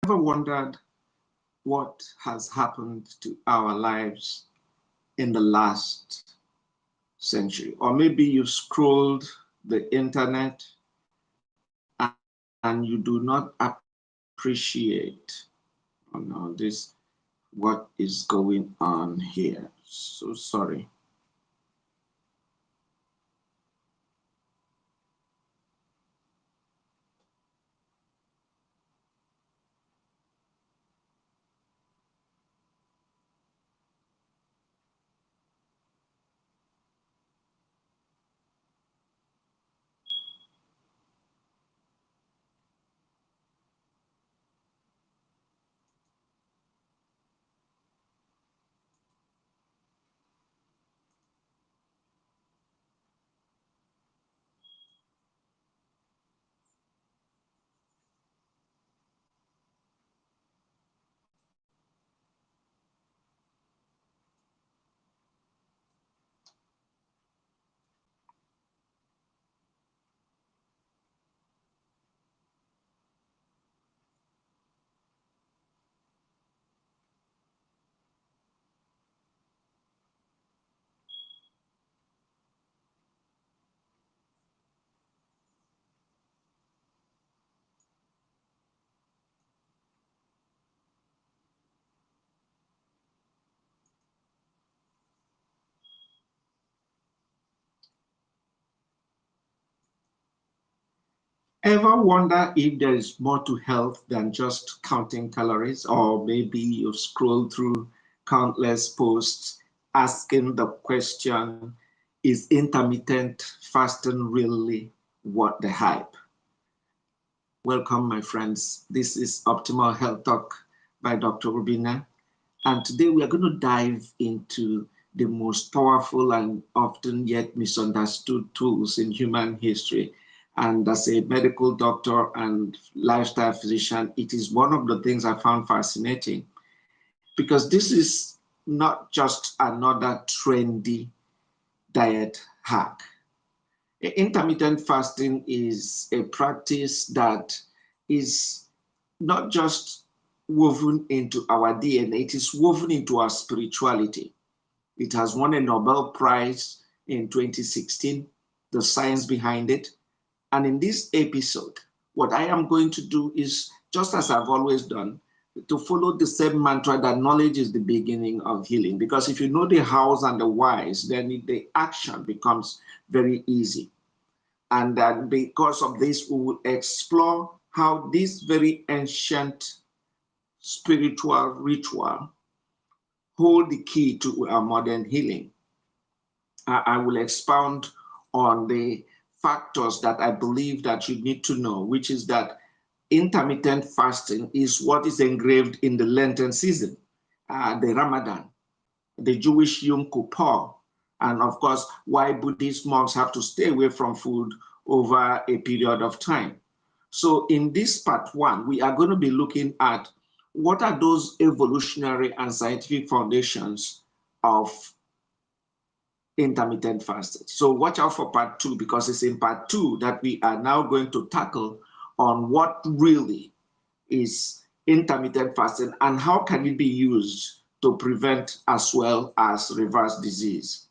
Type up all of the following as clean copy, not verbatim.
Ever wondered what has happened to our lives in the last century? Or maybe you've scrolled the internet and you do not appreciate, oh no, what is going on here. So sorry. Ever wonder if there is more to health than just counting calories? Or maybe you've scrolled through countless posts asking the question, is intermittent fasting really worth the hype? Welcome, my friends. This is Optimal Health Talk by Dr. Rubina. And today we are going to dive into the most powerful and often yet misunderstood tools in human history. And as a medical doctor and lifestyle physician, it is one of the things I found fascinating because this is not just another trendy diet hack. Intermittent fasting is a practice that is not just woven into our DNA, it is woven into our spirituality. It has won a Nobel Prize in 2016, the science behind it. And in this episode, what I am going to do is, just as I've always done, to follow the same mantra that knowledge is the beginning of healing. Because if you know the hows and the whys, then the action becomes very easy. And then because of this, we will explore how this very ancient spiritual ritual hold the key to our modern healing. I will expound on the factors that I believe that you need to know, which is that intermittent fasting is what is engraved in the Lenten season, the Ramadan, the Jewish Yom Kippur, and of course, why Buddhist monks have to stay away from food over a period of time. So in this part one, we are going to be looking at what are those evolutionary and scientific foundations of intermittent fasting. So watch out for part two, because it's in part two that we are now going to tackle on what really is intermittent fasting and how can it be used to prevent as well as reverse disease.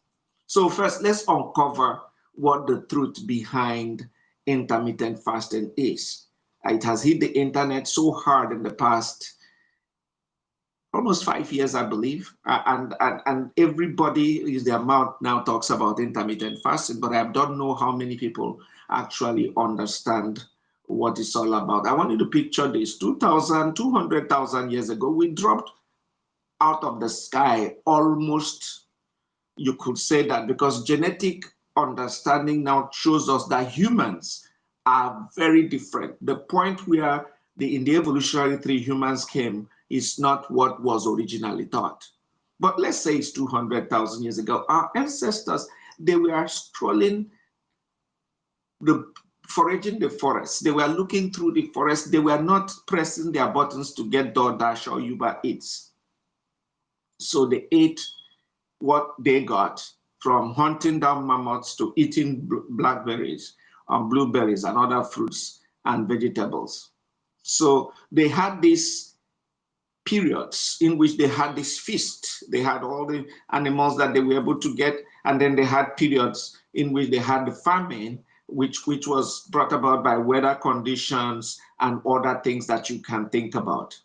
So first, let's uncover what the truth behind intermittent fasting is. It has hit the internet so hard in the past almost 5 years, I believe, and everybody is their mouth now talks about intermittent fasting, but I don't know how many people actually understand what it's all about. I want you to picture this: 200,000 years ago, we dropped out of the sky almost, you could say that, because genetic understanding now shows us that humans are very different. The point where in the evolutionary tree humans came is not what was originally thought. But let's say it's 200,000 years ago. Our ancestors, they were strolling, foraging the forest. They were looking through the forest. They were not pressing their buttons to get DoorDash or Uber Eats. So they ate what they got, from hunting down mammoths to eating blackberries and blueberries and other fruits and vegetables. So they had these periods in which they had this feast. They had all the animals that they were able to get, and then they had periods in which they had the famine, which was brought about by weather conditions and other things that you can think about.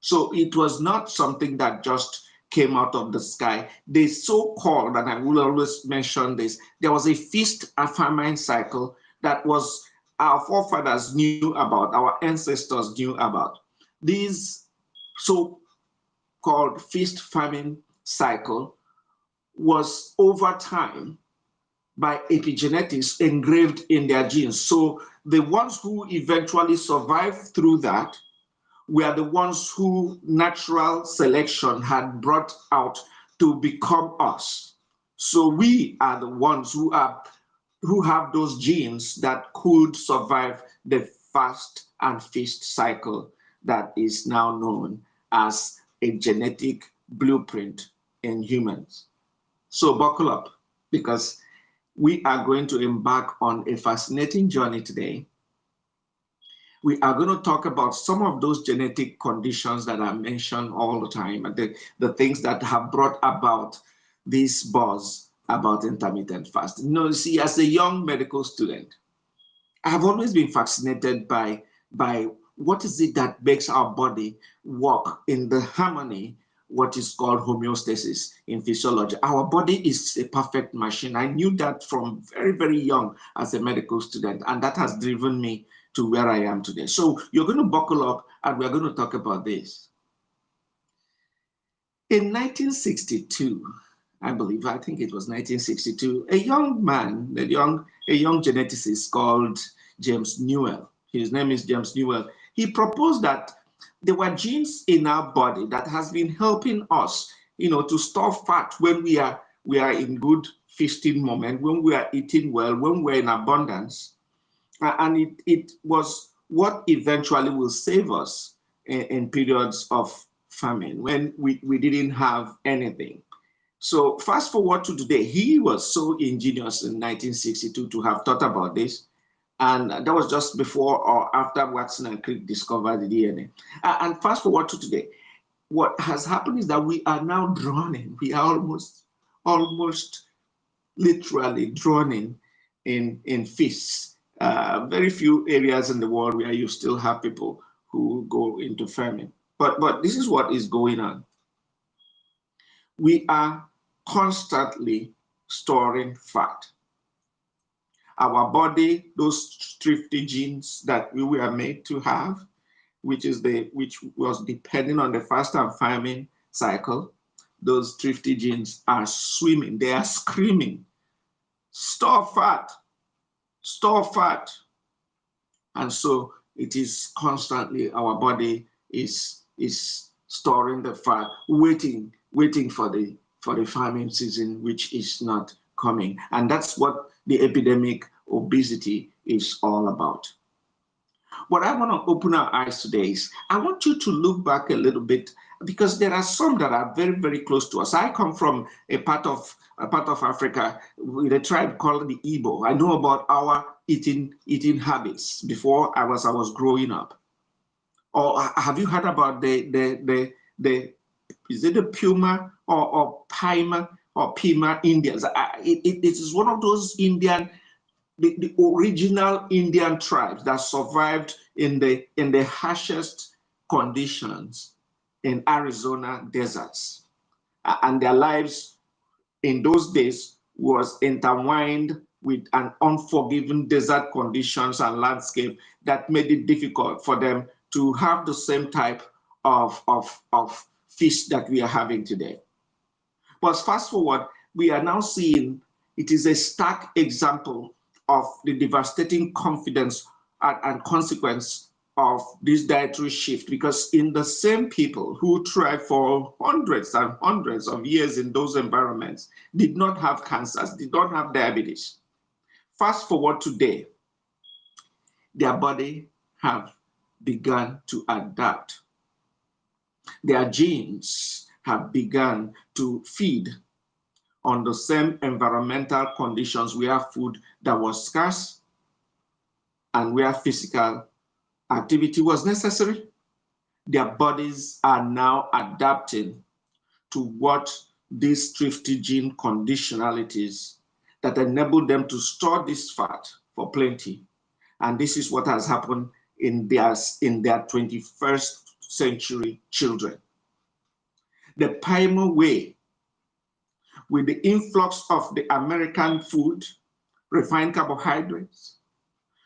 So it was not something that just came out of the sky. They so-called, and I will always mention this, there was a feast and famine cycle that was our forefathers knew about, our ancestors knew about. These so-called feast famine cycle was over time by epigenetics engraved in their genes. So the ones who eventually survived through that were the ones who natural selection had brought out to become us. So we are the ones who have those genes that could survive the fast and feast cycle that is now known as a genetic blueprint in humans. So buckle up, because we are going to embark on a fascinating journey today. We are going to talk about some of those genetic conditions that I mention all the time, and the things that have brought about this buzz about intermittent fasting. You see, as a young medical student, I have always been fascinated by what is it that makes our body work in the harmony, what is called homeostasis in physiology. Our body is a perfect machine. I knew that from very, very young as a medical student, and that has driven me to where I am today. So you're going to buckle up, and we're going to talk about this. In 1962, I think it was 1962, a young man, a young geneticist called James Newell, his name is James Newell, he proposed that there were genes in our body that has been helping us, to store fat when we are in good feasting moment, when we are eating well, when we're in abundance. And it was what eventually will save us in periods of famine, when we didn't have anything. So fast forward to today, he was so ingenious in 1962 to have thought about this. And that was just before or after Watson and Crick discovered the DNA. And fast forward to today, what has happened is that we are now drowning. We are almost literally drowning in feasts. Very few areas in the world where you still have people who go into famine. But this is what is going on. We are constantly storing fat. Our body, those thrifty genes that we were made to have, which was depending on the fast and famine cycle, those thrifty genes are swimming, they are screaming, store fat, store fat. And so it is constantly, our body is storing the fat, waiting for the famine season, which is not coming. And that's what the epidemic obesity is all about. What I want to open our eyes today is, I want you to look back a little bit, because there are some that are very, very close to us. I come from a part of Africa with a tribe called the Igbo. I know about our eating habits before I was growing up. Or have you heard about the is it the Puma or Pima or Pima Indians? It is one of those Indian, the original Indian tribes that survived in the harshest conditions in Arizona deserts. And their lives in those days was intertwined with an unforgiving desert conditions and landscape that made it difficult for them to have the same type of fish that we are having today. But fast forward, we are now seeing it is a stark example of the devastating confidence and consequence of this dietary shift, because in the same people who thrived for hundreds and hundreds of years in those environments did not have cancers, did not have diabetes. Fast forward today, their body have begun to adapt. Their genes have begun to feed on the same environmental conditions where food that was scarce and where physical Activity was necessary. Their bodies are now adapting to what these thrifty gene conditionalities that enable them to store this fat for plenty. And this is what has happened in their 21st century children. The primal way, with the influx of the American food, refined carbohydrates,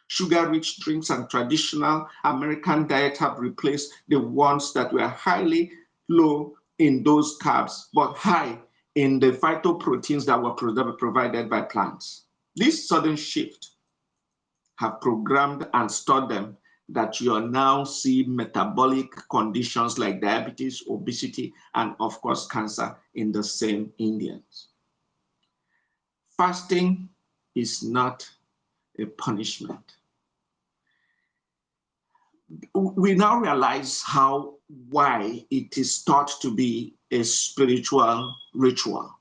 sugar-rich drinks, and traditional American diet have replaced the ones that were highly low in those carbs, but high in the phytoproteins that were provided by plants. This sudden shift have programmed and stored them that you are now seeing metabolic conditions like diabetes, obesity, and of course cancer in the same Indians. Fasting is not a punishment. We now realize why it is thought to be a spiritual ritual.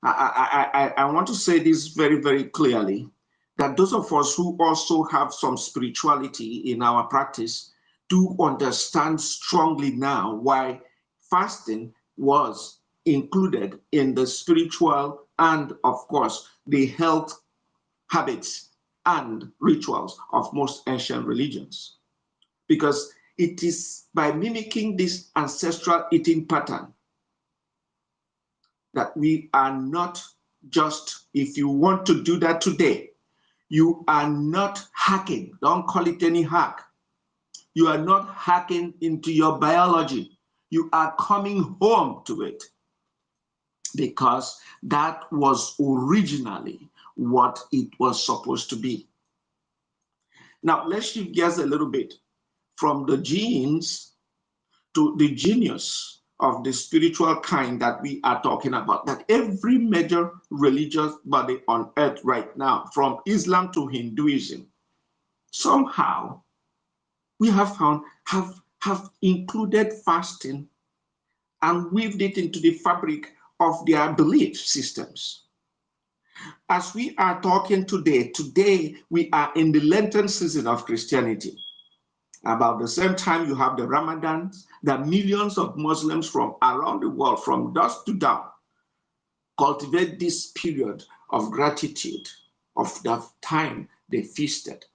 I want to say this very, very clearly, that those of us who also have some spirituality in our practice do understand strongly now why fasting was included in the spiritual and, of course, the health habits and rituals of most ancient religions. Because it is by mimicking this ancestral eating pattern that we are not just, if you want to do that today, you are not hacking. Don't call it any hack. You are not hacking into your biology. You are coming home to it, because that was originally what it was supposed to be. Now, let's shift gears a little bit from the genes to the genius of the spiritual kind that we are talking about, that every major religious body on earth right now, from Islam to Hinduism, somehow we have found have included fasting and weaved it into the fabric of their belief systems. As we are talking today we are in the Lenten season of Christianity. About the same time you have the Ramadan, that millions of Muslims from around the world, from dusk to dawn, cultivate this period of gratitude of the time they feasted.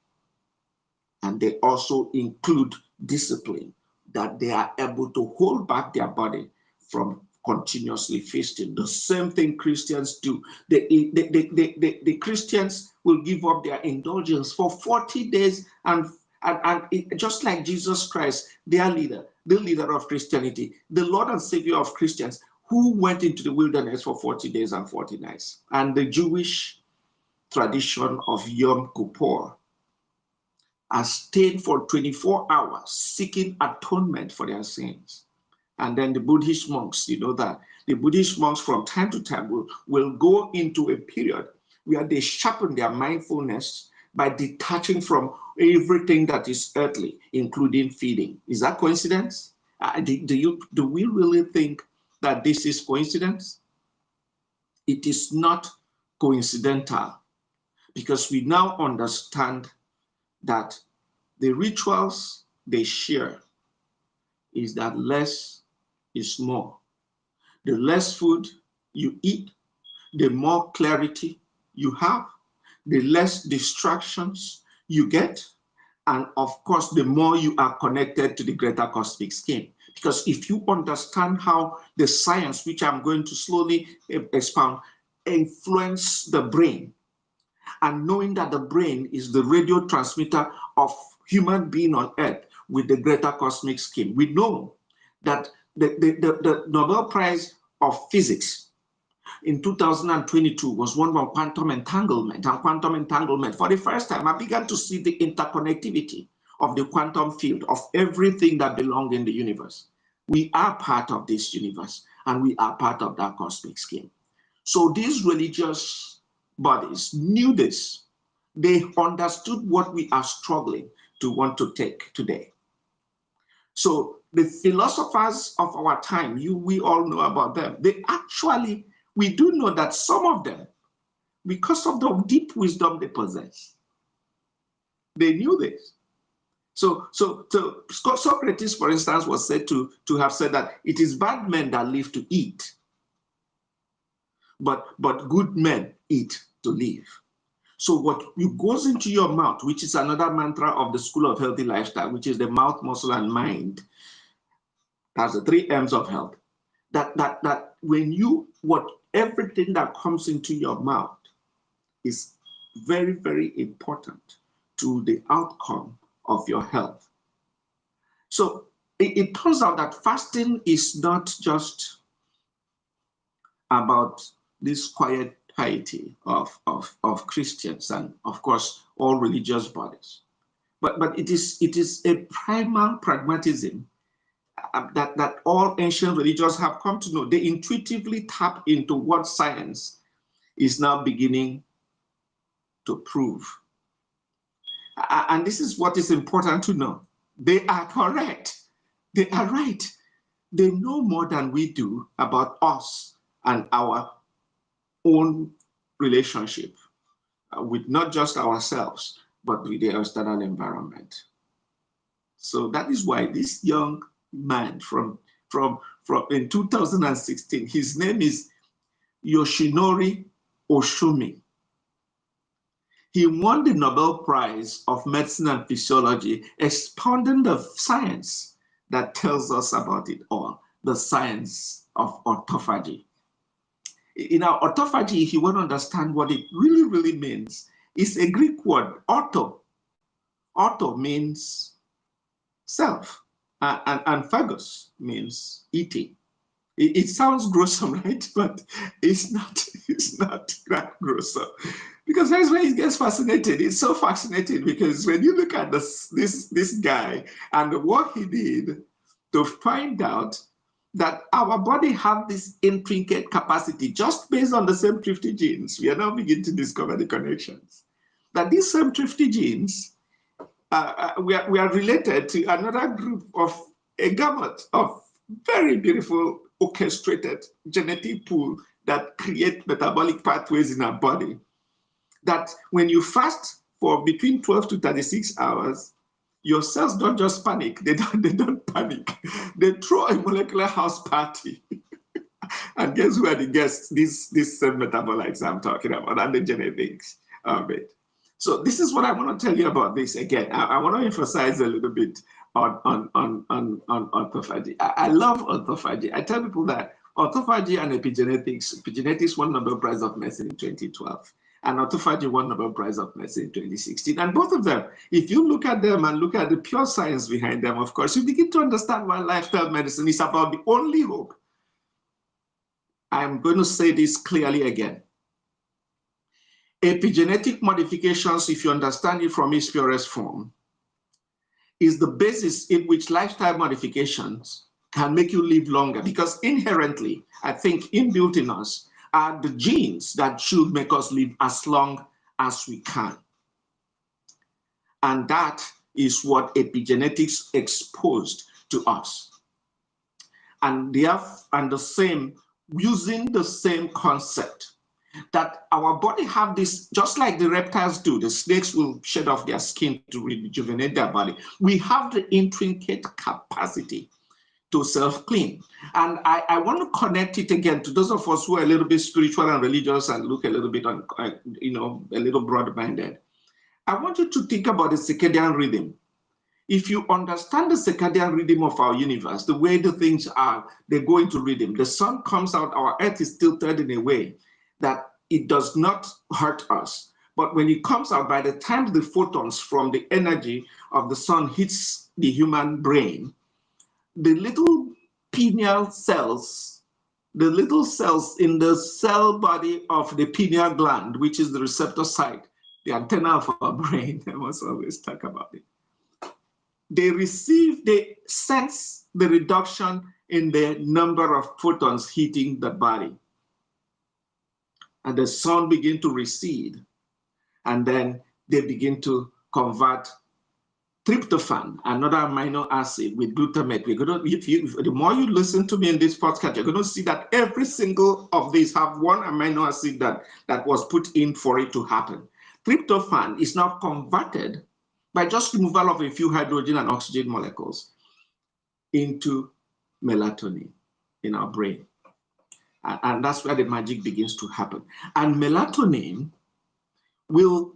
And they also include discipline, that they are able to hold back their body from continuously feasting. The same thing Christians do. The Christians will give up their indulgence for 40 days and just like Jesus Christ, their leader, the leader of Christianity, the Lord and Savior of Christians, who went into the wilderness for 40 days and 40 nights. And the Jewish tradition of Yom Kippur has stayed for 24 hours seeking atonement for their sins. And then the Buddhist monks, you know that the Buddhist monks from time to time will go into a period where they sharpen their mindfulness by detaching from everything that is earthly, including feeding. Is that coincidence? Do we really think that this is coincidence? It is not coincidental, because we now understand that the rituals they share is that less is more. The less food you eat, the more clarity you have, the less distractions you get, and of course, the more you are connected to the greater cosmic scheme. Because if you understand how the science, which I'm going to slowly expound, influence the brain, and knowing that the brain is the radio transmitter of human being on earth with the greater cosmic scheme, we know that the Nobel Prize of Physics in 2022 was won on quantum entanglement. And quantum entanglement, for the first time, I began to see the interconnectivity of the quantum field of everything that belongs in the universe. We are part of this universe, and we are part of that cosmic scheme. So these religious bodies knew this. They understood what we are struggling to want to take today. So the philosophers of our time, we all know about them. We do know that some of them, because of the deep wisdom they possess, they knew this. So Socrates, for instance, was said to have said that it is bad men that live to eat, but good men eat to live. So what goes into your mouth, which is another mantra of the School of Healthy Lifestyle, which is the mouth, muscle, and mind. That's the 3 M's of health. That when everything that comes into your mouth is very, very important to the outcome of your health. So it turns out that fasting is not just about this quiet piety of Christians and, of course, all religious bodies, but it is a primal pragmatism that all ancient religions have come to know. They intuitively tap into what science is now beginning to prove. And this is what is important to know. They are correct. They are right. They know more than we do about us and our own relationship with not just ourselves, but with the external environment. So that is why this young man from in 2016, his name is Yoshinori Oshumi. He won the Nobel Prize of Medicine and Physiology, expounding the science that tells us about it all, the science of autophagy. In our autophagy, if you want to understand what it really, really means, it's a Greek word, auto. Auto means self, and phagos means eating. It sounds gruesome, right? But it's not that gruesome. Because that's where it gets fascinated. It's so fascinating because when you look at this guy and the work he did to find out that our body have this intricate capacity just based on the same 50 genes, we are now beginning to discover the connections. That these same 50 genes, we are related to another group of a gamut of very beautiful orchestrated genetic pool that create metabolic pathways in our body. That when you fast for between 12 to 36 hours, your cells don't just panic. They don't panic. They throw a molecular house party. And guess who are the guests? These same metabolites I'm talking about and the genetics of it. So this is what I want to tell you about this again. I want to emphasize a little bit on autophagy. I love autophagy. I tell people that autophagy and epigenetics won Nobel Prize of Medicine in 2012. And autophagy won Nobel Prize of Medicine in 2016. And both of them, if you look at them and look at the pure science behind them, of course, you begin to understand why lifestyle medicine is about the only hope. I'm going to say this clearly again. Epigenetic modifications, if you understand it from its purest form, is the basis in which lifestyle modifications can make you live longer. Because inherently, I think inbuilt in us, are the genes that should make us live as long as we can. And that is what epigenetics exposed to us. And using the same concept, that our body have this, just like the reptiles do, the snakes will shed off their skin to rejuvenate their body. We have the intricate capacity to self-clean. And I want to connect it again to those of us who are a little bit spiritual and religious and look a little bit on, a little broad-minded. I want you to think about the circadian rhythm. If you understand the circadian rhythm of our universe, the way the things are, they go into rhythm. The sun comes out, our earth is tilted in a way that it does not hurt us. But when it comes out, by the time the photons from the energy of the sun hits the human brain, the little pineal cells, the little cells in the cell body of the pineal gland, which is the receptor site, the antenna of our brain, I must always talk about it. They sense the reduction in the number of photons hitting the body. And the sun begins to recede. And then they begin to convert tryptophan, another amino acid, with glutamate. We're going to, the more you listen to me in this podcast, you're going to see that every single of these have one amino acid that was put in for it to happen. Tryptophan is now converted by just removal of a few hydrogen and oxygen molecules into melatonin in our brain. And that's where the magic begins to happen. And melatonin will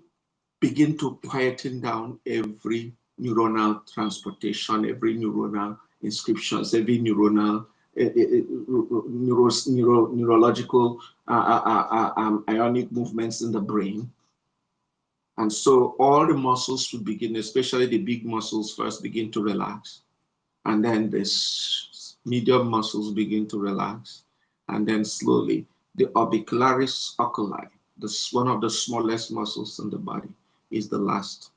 begin to quieten down every neuronal transportation, every neuronal inscriptions, every neuronal neurological ionic movements in the brain. And so all the muscles will begin, especially the big muscles first begin to relax. And then the medium muscles begin to relax. And then slowly the orbicularis oculi, one of the smallest muscles in the body, is the last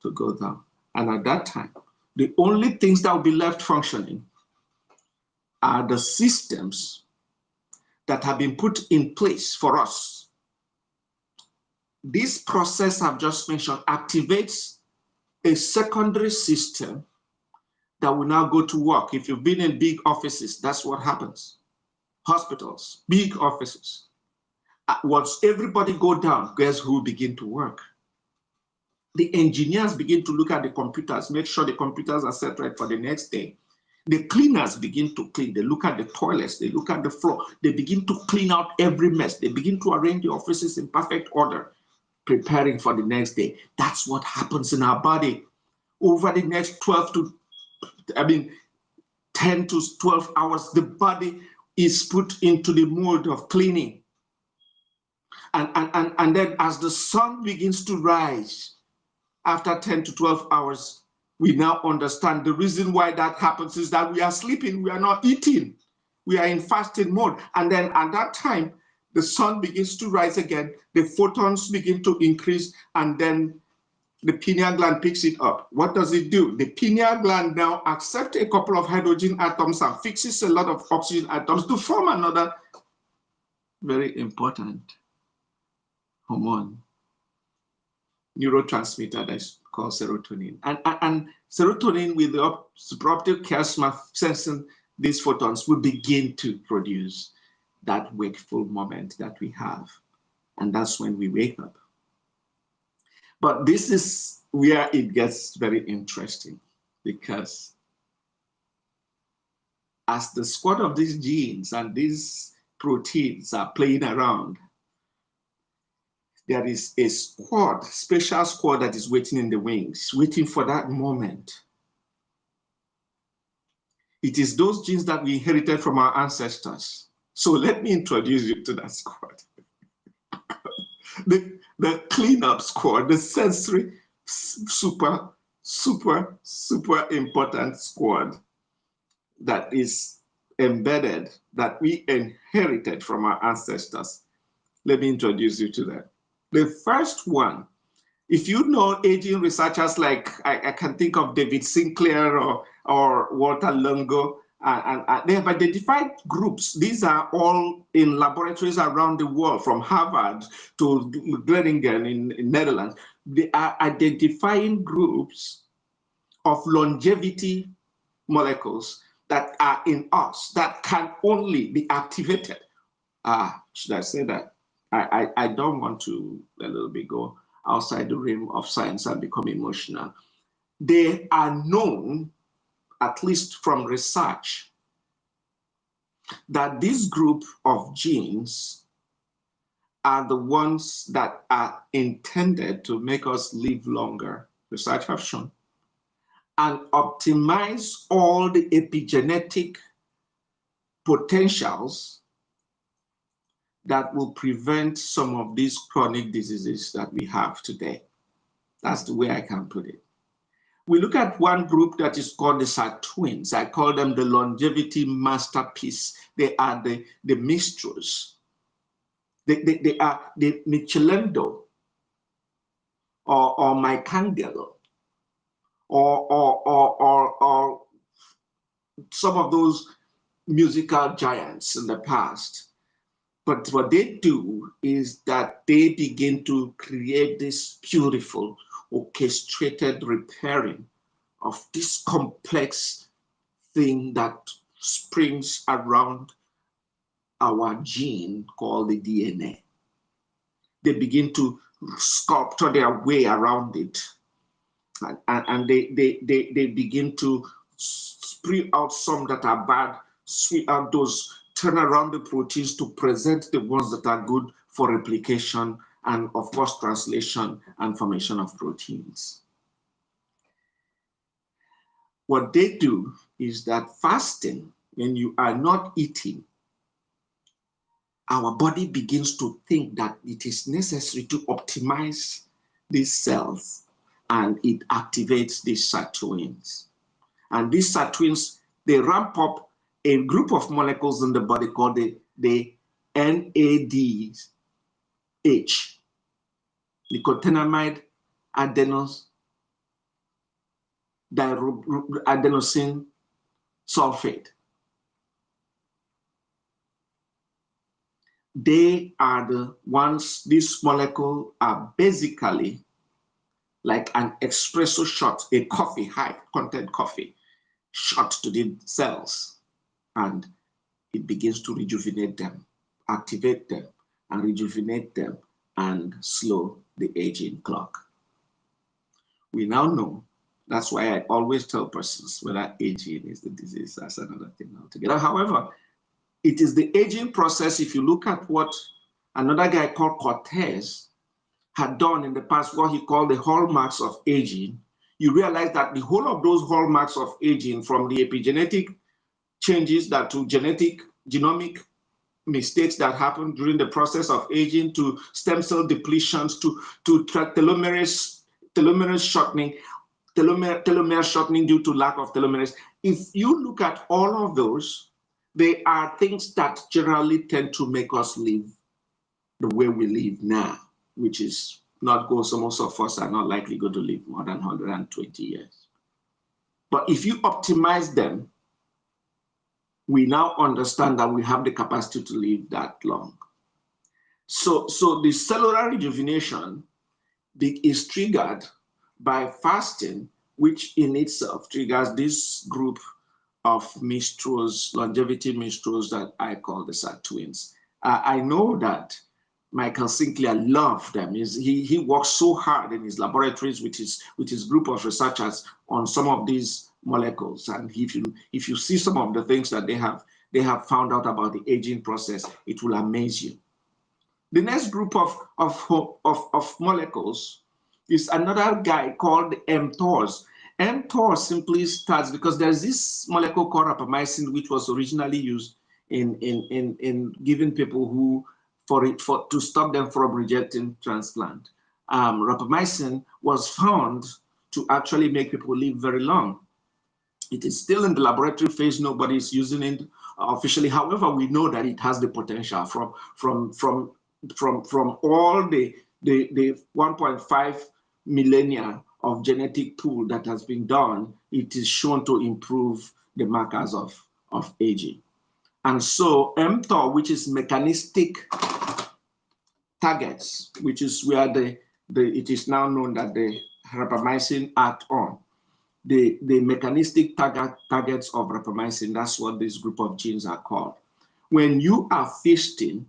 to go down. And at that time, the only things that will be left functioning are the systems that have been put in place for us. This process I've just mentioned activates a secondary system that will now go to work. If you've been in big offices, that's what happens. Hospitals, big offices. Once everybody go down, guess who begin to work? The engineers begin to look at the computers, make sure the computers are set right for the next day. The cleaners begin to clean. They look at the toilets, they look at the floor. They begin to clean out every mess. They begin to arrange the offices in perfect order, preparing for the next day. That's what happens in our body. Over the next 10 to 12 hours, the body is put into the mode of cleaning. And then as the sun begins to rise, after 10 to 12 hours, we now understand the reason why that happens is that we are sleeping, we are not eating, we are in fasting mode. And then at that time, the sun begins to rise again, the photons begin to increase, and then the pineal gland picks it up. What does it do? The pineal gland now accepts a couple of hydrogen atoms and fixes a lot of oxygen atoms to form another very important hormone, neurotransmitter that's called serotonin. And serotonin, with the supraoptic chiasma sensing these photons, will begin to produce that wakeful moment that we have. And that's when we wake up. But this is where it gets very interesting, because as the squad of these genes and these proteins are playing around, there is a squad, special squad that is waiting in the wings, waiting for that moment. It is those genes that we inherited from our ancestors. So let me introduce you to that squad. The cleanup squad, the sensory super important squad that is embedded, that we inherited from our ancestors. Let me introduce you to that. The first one, if you know aging researchers like, I can think of David Sinclair or Walter Longo, and they have identified groups. These are all in laboratories around the world, from Harvard to Groningen in Netherlands. They are identifying groups of longevity molecules that are in us that can only be activated. Should I say that? I don't want to a little bit go outside the realm of science and become emotional. They are known, at least from research, that this group of genes are the ones that are intended to make us live longer, research have shown, and optimize all the epigenetic potentials that will prevent some of these chronic diseases that we have today. That's the way I can put it. We look at one group that is called the Sirtuins. I call them the longevity masterpiece. They are the minstrels. They are the Michelando or Michelangelo or some of those musical giants in the past. But what they do is that they begin to create this beautiful, orchestrated repairing of this complex thing that springs around our gene called the DNA. They begin to sculpture their way around it. and they begin to spray out some that are bad, spray out those, turn around the proteins to present the ones that are good for replication and, of course, translation and formation of proteins. What they do is that fasting, when you are not eating, our body begins to think that it is necessary to optimize these cells, and it activates these sirtuins. And these sirtuins, they ramp up a group of molecules in the body called the NADH, nicotinamide adenosine sulfate. They are the ones, these molecules are basically like an espresso shot, a coffee, high content coffee, shot to the cells, and it begins to rejuvenate them, activate them, and rejuvenate them, and slow the aging clock. We now know, that's why I always tell persons whether aging is the disease, that's another thing altogether. However, it is the aging process. If you look at what another guy called Cortez had done in the past, what he called the hallmarks of aging, you realize that the whole of those hallmarks of aging, from the epigenetic changes that to genomic mistakes that happen during the process of aging, to stem cell depletions, to telomere shortening, telomere shortening due to lack of telomerase. If you look at all of those, they are things that generally tend to make us live the way we live now, which is not good. So most of us are not likely going to live more than 120 years. But if you optimize them, we now understand that we have the capacity to live that long. So the cellular rejuvenation is triggered by fasting, which in itself triggers this group of minstrels, longevity minstrels that I call the sirtuins. I know that Michael Sinclair loved them. He works so hard in his laboratories with his group of researchers on some of these molecules. And if you see some of the things that they have found out about the aging process, it will amaze you. The next group of molecules is another guy called mTORs. mTOR simply starts because there's this molecule called rapamycin, which was originally used in giving people who to stop them from rejecting transplant. Rapamycin was found to actually make people live very long. It is still in the laboratory phase. Nobody is using it officially. However, we know that it has the potential from all the 1.5 millennia of genetic pool that has been done. It is shown to improve the markers of aging. And so mTOR, which is mechanistic targets, which is where it is now known that the rapamycin act on. The mechanistic targets of rapamycin, that's what this group of genes are called. When you are feasting,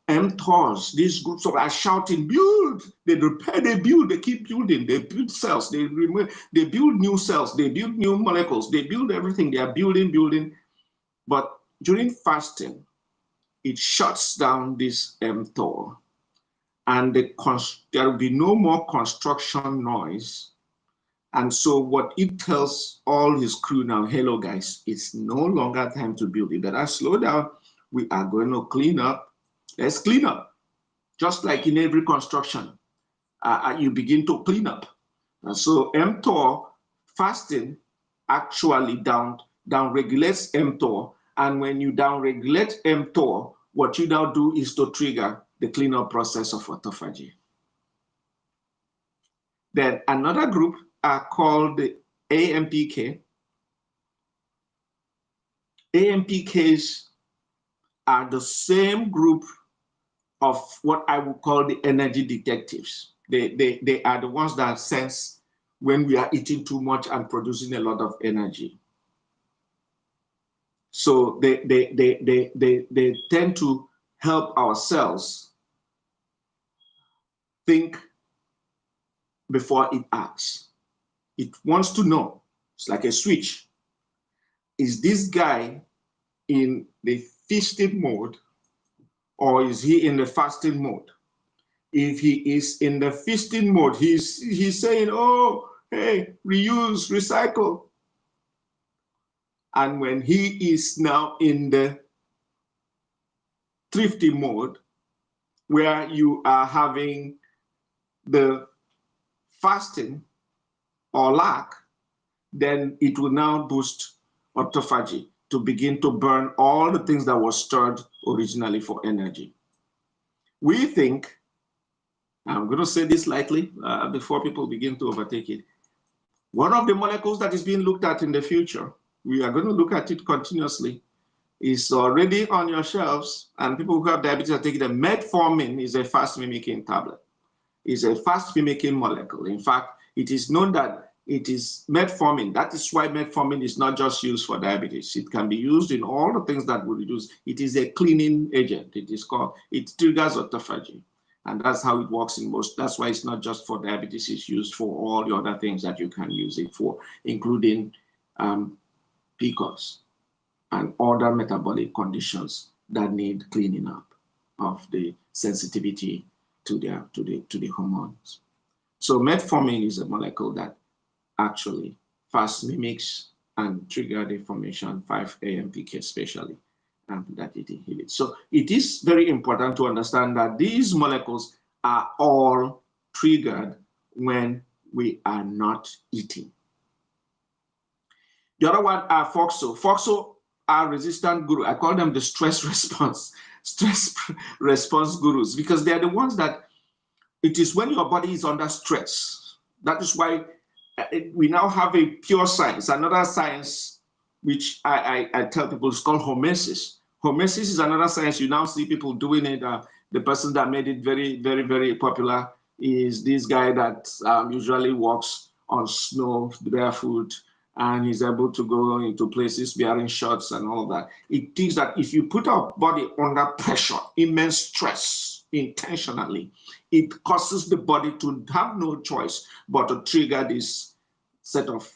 mTORs, these groups are shouting, build, they repair, they build, they keep building, they build cells, they build new cells, they build new molecules, they build everything, they are building. But during fasting, it shuts down this mTOR, and there will be no more construction noise. And so what it tells all his crew now, hello guys, it's no longer time to build. You better slow down. We are going to clean up. Let's clean up. Just like in every construction, you begin to clean up. And so mTOR fasting actually down-regulates mTOR. And when you down-regulate mTOR, what you now do is to trigger the cleanup process of autophagy. Then another group are called the AMPK. AMPKs are the same group of what I would call the energy detectives. They are the ones that sense when we are eating too much and producing a lot of energy. So they tend to help our cells think before it acts. It wants to know. It's like a switch. Is this guy in the feasting mode or is he in the fasting mode? If he is in the feasting mode, he's saying, oh, hey, reuse, recycle. And when he is now in the thrifty mode, where you are having the fasting or lack, then it will now boost autophagy to begin to burn all the things that were stored originally for energy. We think, I'm going to say this lightly before people begin to overtake it. One of the molecules that is being looked at in the future, we are going to look at it continuously, is already on your shelves, and people who have diabetes are taking the metformin. Is a fast mimicking tablet. It's a fast mimicking molecule. In fact, it is known that it is metformin. That is why metformin is not just used for diabetes. It can be used in all the things that will reduce. It is a cleaning agent. It triggers autophagy. And that's how it works in most. That's why it's not just for diabetes. It's used for all the other things that you can use it for, including PCOS and other metabolic conditions that need cleaning up of the sensitivity to the hormones. So metformin is a molecule that actually fast mimics and trigger the formation 5-AMPK especially, that it inhibits. So it is very important to understand that these molecules are all triggered when we are not eating. The other one are FOXO. FOXO are resistant guru. I call them the stress response gurus, because they are the ones that it is when your body is under stress. That is why we now have a pure science, another science which I tell people is called hormesis. Hormesis is another science. You now see people doing it. The person that made it very, very, very popular is this guy that usually walks on snow barefoot, and he's able to go into places wearing shorts and all that. It thinks that if you put our body under pressure, immense stress, intentionally, it causes the body to have no choice but to trigger this set of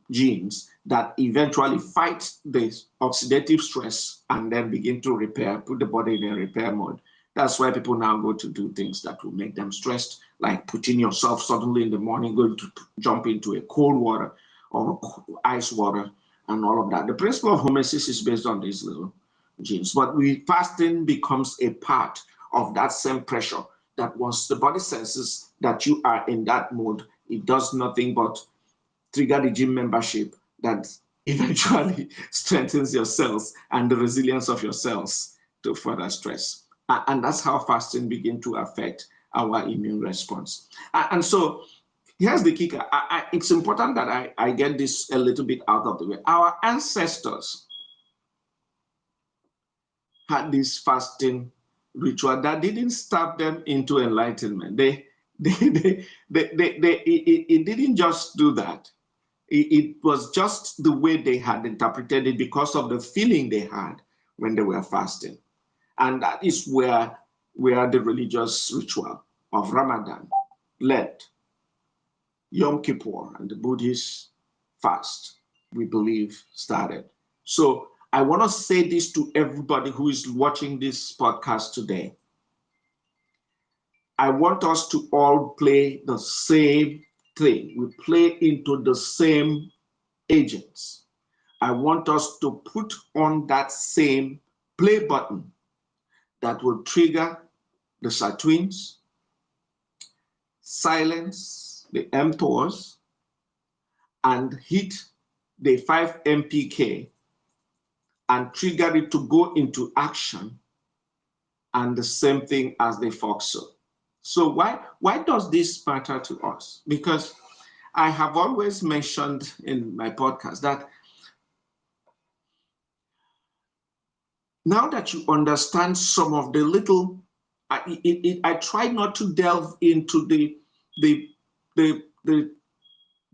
genes that eventually fight the oxidative stress and then begin to repair, put the body in a repair mode. That's why people now go to do things that will make them stressed, like putting yourself suddenly in the morning, going to jump into a cold water or ice water and all of that. The principle of hormesis is based on these little genes, but fasting becomes a part of that same pressure that once the body senses that you are in that mode, it does nothing but trigger the gym membership that eventually strengthens your cells and the resilience of your cells to further stress. And that's how fasting begins to affect our immune response. And so here's the kicker. It's important that I get this a little bit out of the way. Our ancestors had this fasting ritual that didn't stab them into enlightenment. It didn't just do that. It was just the way they had interpreted it because of the feeling they had when they were fasting. And that is where the religious ritual of Ramadan, Lent, Yom Kippur, and the Buddhist fast, we believe, started. So I want to say this to everybody who is watching this podcast today. I want us to all play the same thing. We play into the same agents. I want us to put on that same play button that will trigger the sirtuins, silence the mTORs, and hit the 5-MPK and trigger it to go into action, and the same thing as the FOXO. So why does this matter to us? Because I have always mentioned in my podcast that now that you understand some of the little, I try not to delve into the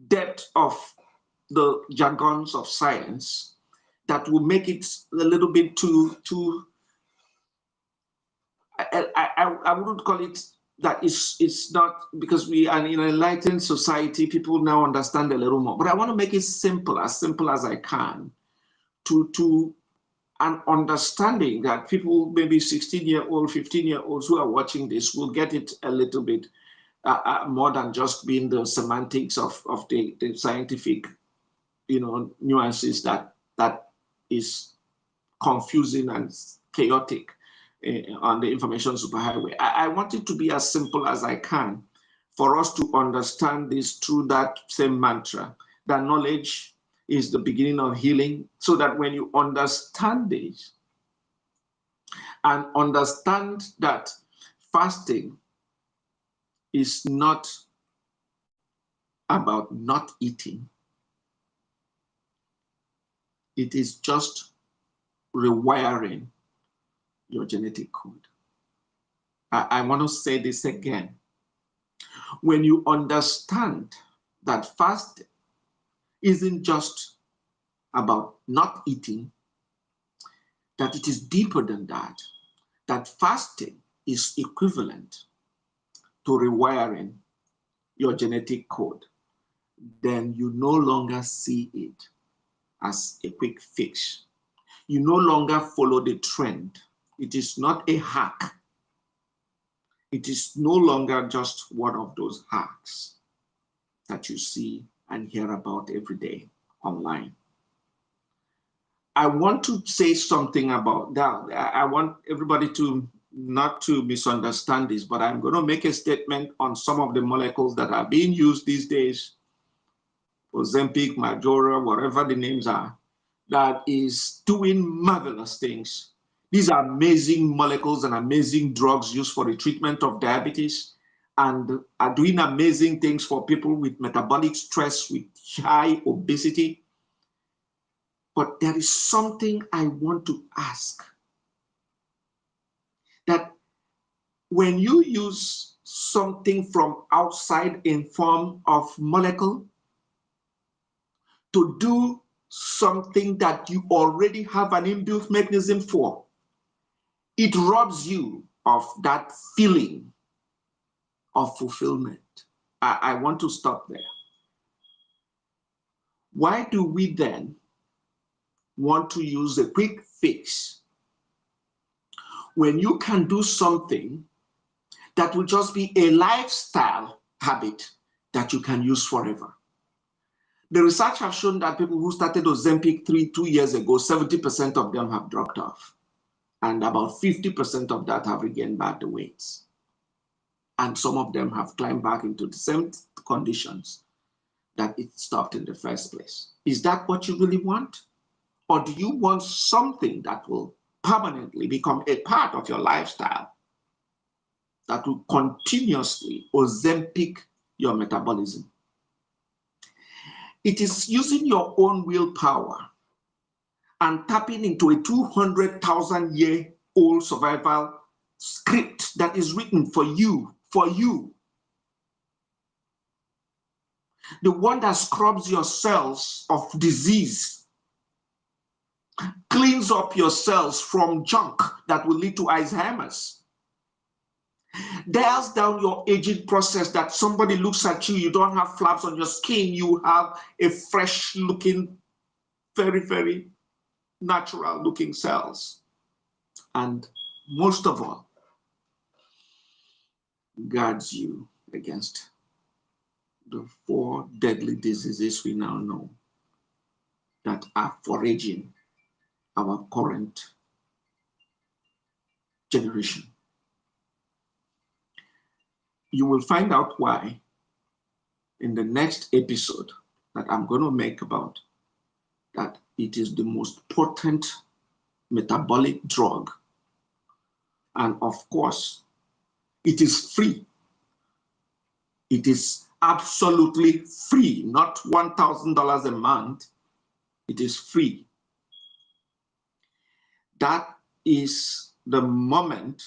depth of the jargons of science that will make it a little bit too I wouldn't call it that it's not, because we are in an enlightened society, people now understand a little more. But I want to make it simple as I can, to an understanding that people, maybe 16-year-old, 15-year-olds who are watching this, will get it a little bit more than just being the semantics of the scientific, nuances that is confusing and chaotic on the information superhighway. I want it to be as simple as I can for us to understand this through that same mantra, that knowledge is the beginning of healing, so that when you understand this and understand that fasting is not about not eating, it is just rewiring your genetic code. I want to say this again. When you understand that fasting isn't just about not eating, that it is deeper than that, that fasting is equivalent to rewiring your genetic code, then you no longer see it as a quick fix. You no longer follow the trend. It is not a hack. It is no longer just one of those hacks that you see and hear about every day online. I want to say something about that. I want everybody to not to misunderstand this, but I'm going to make a statement on some of the molecules that are being used these days, Ozempic, Majora, whatever the names are, that is doing marvelous things. These are amazing molecules and amazing drugs used for the treatment of diabetes, and are doing amazing things for people with metabolic stress, with high obesity. But there is something I want to ask, that when you use something from outside in form of molecule to do something that you already have an inbuilt mechanism for, it robs you of that feeling of fulfillment. I want to stop there. Why do we then want to use a quick fix when you can do something that will just be a lifestyle habit that you can use forever? The research has shown that people who started Ozempic 2 years ago, 70% of them have dropped off. And about 50% of that have regained back the weights. And some of them have climbed back into the same conditions that it stopped in the first place. Is that what you really want? Or do you want something that will permanently become a part of your lifestyle, that will continuously Ozempic your metabolism? It is using your own willpower and tapping into a 200,000-year-old survival script that is written for you. The one that scrubs your cells of disease, cleans up your cells from junk that will lead to Alzheimer's, dials down your aging process, that somebody looks at you, you don't have flaps on your skin, you have a fresh looking, very, very natural looking cells. And most of all, guards you against the 4 deadly diseases we now know that are foraging our current generation. You will find out why in the next episode that I'm going to make about that. It is the most potent metabolic drug. And of course, it is free. It is absolutely free, not $1,000 a month. It is free. That is the moment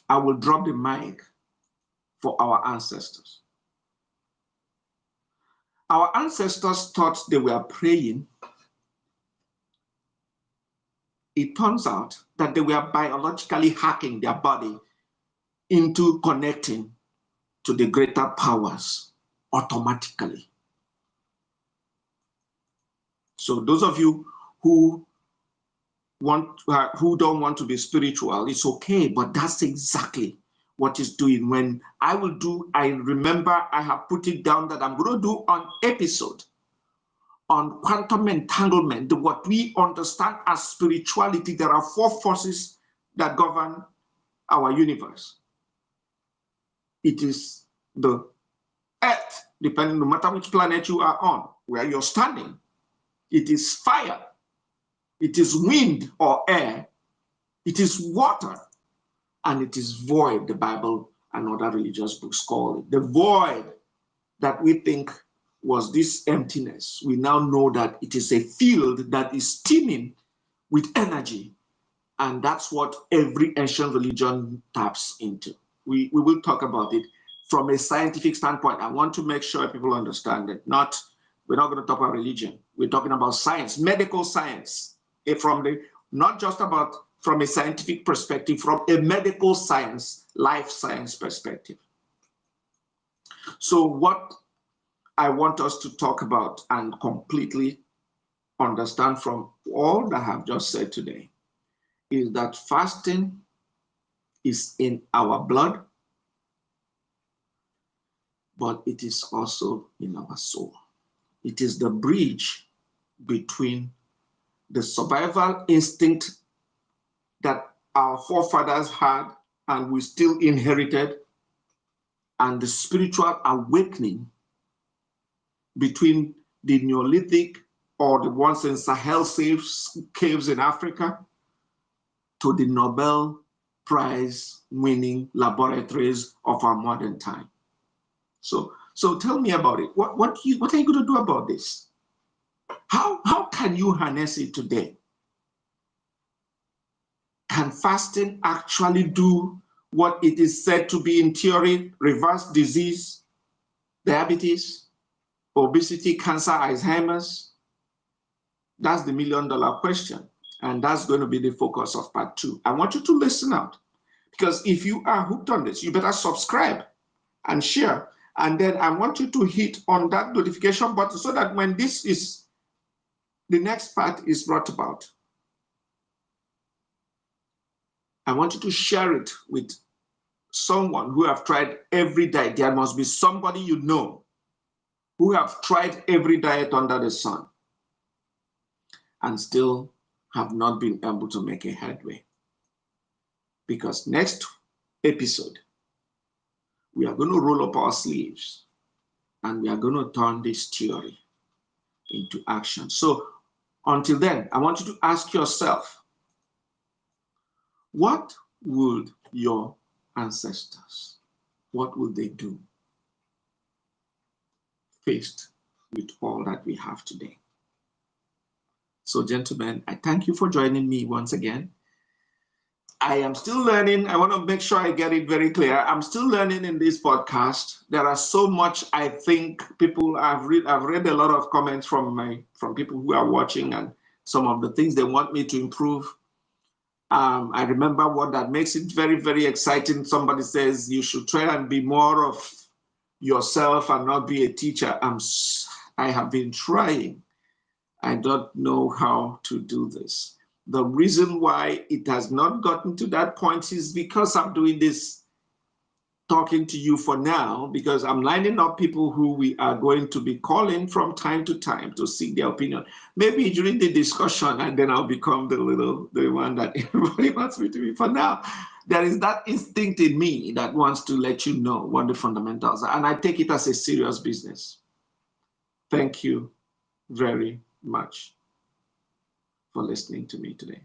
I will drop the mic for our ancestors. Our ancestors thought they were praying. It turns out that they were biologically hacking their body into connecting to the greater powers automatically. So those of you who don't want to be spiritual, it's okay, but that's exactly what it's doing. When I remember I have put it down that I'm going to do an episode on quantum entanglement, what we understand as spirituality. There are 4 forces that govern our universe. It is the earth, depending no matter which planet you are on, where you're standing. It is fire. It is wind or air. It is water. And it is void, the Bible and other religious books call it. The void that we think was this emptiness, we now know that it is a field that is teeming with energy. And that's what every ancient religion taps into. We will talk about it from a scientific standpoint. I want to make sure people understand that we're not going to talk about religion. We're talking about science, medical science, not just about from a scientific perspective, from a medical science, life science perspective. So what I want us to talk about and completely understand from all that I have just said today is that fasting is in our blood, but it is also in our soul. It is the bridge between the survival instinct that our forefathers had and we still inherited, and the spiritual awakening between the Neolithic or the ones in Sahel caves in Africa to the Nobel Prize winning laboratories of our modern time. So tell me about it. What are you going to do about this? How can you harness it today? Can fasting actually do what it is said to be in theory? Reverse disease, diabetes, obesity, cancer, Alzheimer's? That's the $1 million question. And that's going to be the focus of part 2. I want you to listen out, because if you are hooked on this, you better subscribe and share. And then I want you to hit on that notification button so that when the next part is brought about, I want you to share it with someone who have tried every diet. There must be somebody you know who have tried every diet under the sun and still have not been able to make a headway. Because next episode, we are going to roll up our sleeves and we are going to turn this theory into action. So until then, I want you to ask yourself, what would your ancestors, what would they do faced with all that we have today? So gentlemen, I thank you for joining me once again. I am still learning. I want to make sure I get it very clear. I'm still learning in this podcast. There are so much I think people I've read a lot of comments from people who are watching and some of the things they want me to improve. I remember what that makes it very, very exciting. Somebody says you should try and be more of yourself and not be a teacher. I have been trying. I don't know how to do this. The reason why it has not gotten to that point is because I'm doing this, talking to you for now, because I'm lining up people who we are going to be calling from time to time to seek their opinion. Maybe during the discussion, and then I'll become the one that everybody wants me to be. For now, there is that instinct in me that wants to let you know what the fundamentals are, and I take it as a serious business. Thank you very much for listening to me today.